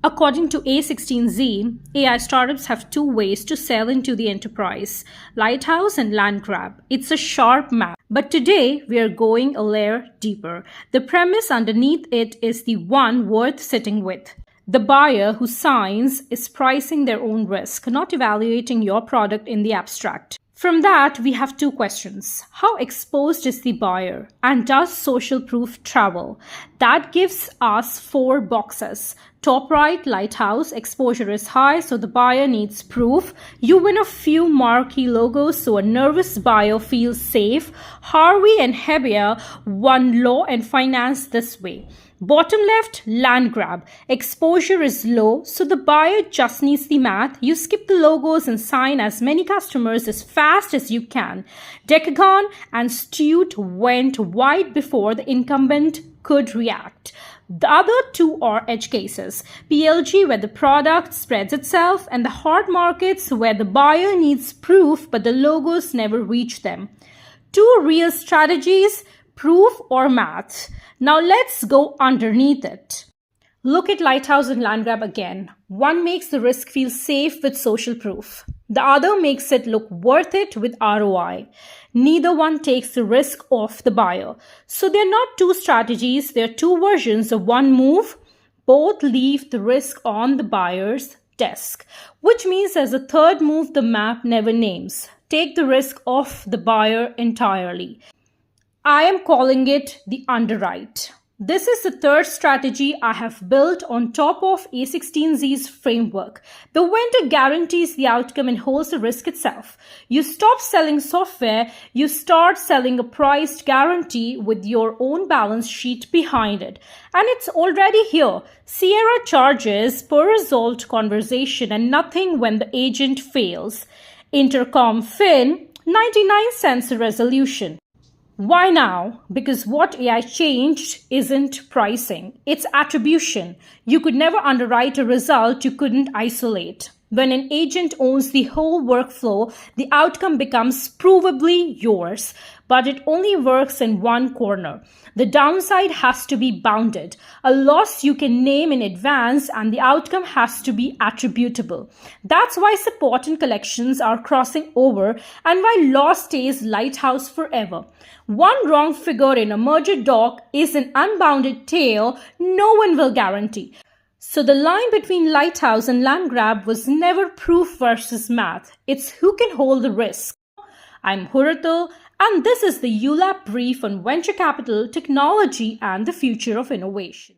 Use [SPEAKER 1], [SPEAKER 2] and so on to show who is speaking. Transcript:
[SPEAKER 1] According to a16z, AI startups have two ways to sell into the enterprise: Lighthouse and Landgrab. It's a sharp map. But today, we are going a layer deeper. The premise underneath it is the one worth sitting with. The buyer who signs is pricing their own risk, not evaluating your product in the abstract. From that, we have two questions. How exposed is the buyer? And does social proof travel? That gives us four boxes. Top right, Lighthouse, exposure is high, so the buyer needs proof. You win a few marquee logos, so a nervous buyer feels safe. Harvey and Hebbia won law and finance this way. Bottom left, Landgrab. Exposure is low, so the buyer just needs the math. You skip the logos and sign as many customers as fast as you can. Decagon and Stuut went wide before the incumbent could react. The other two are edge cases: PLG, where the product spreads itself, and the hard markets where the buyer needs proof but the logos never reach them. Two real strategies: proof or math. Now let's go underneath it. Look at Lighthouse and Landgrab again. One makes the risk feel safe with social proof. The other makes it look worth it with ROI. Neither one takes the risk off the buyer. So they're not two strategies, they're two versions of one move. Both leave the risk on the buyer's desk, which means there's a third move the map never names. Take the risk off the buyer entirely. I am calling it the underwrite. This is the third strategy I have built on top of a16z's framework. The vendor guarantees the outcome and holds the risk itself. You stop selling software, you start selling a priced guarantee with your own balance sheet behind it. And it's already here. Sierra charges per resolved conversation and nothing when the agent fails. Intercom Fin, 99 cents a resolution. Why now? Because what AI changed isn't pricing, it's attribution. You could never underwrite a result you couldn't isolate. When an agent owns the whole workflow, the outcome becomes provably yours, but it only works in one corner. The downside has to be bounded, a loss you can name in advance, and the outcome has to be attributable. That's why support and collections are crossing over, and why loss stays Lighthouse forever. One wrong figure in a merger doc is an unbounded tail no one will guarantee. So the line between Lighthouse and Landgrab was never proof versus math. It's who can hold the risk. I'm Huratul, and this is the ULAP brief on venture capital, technology, and the future of innovation.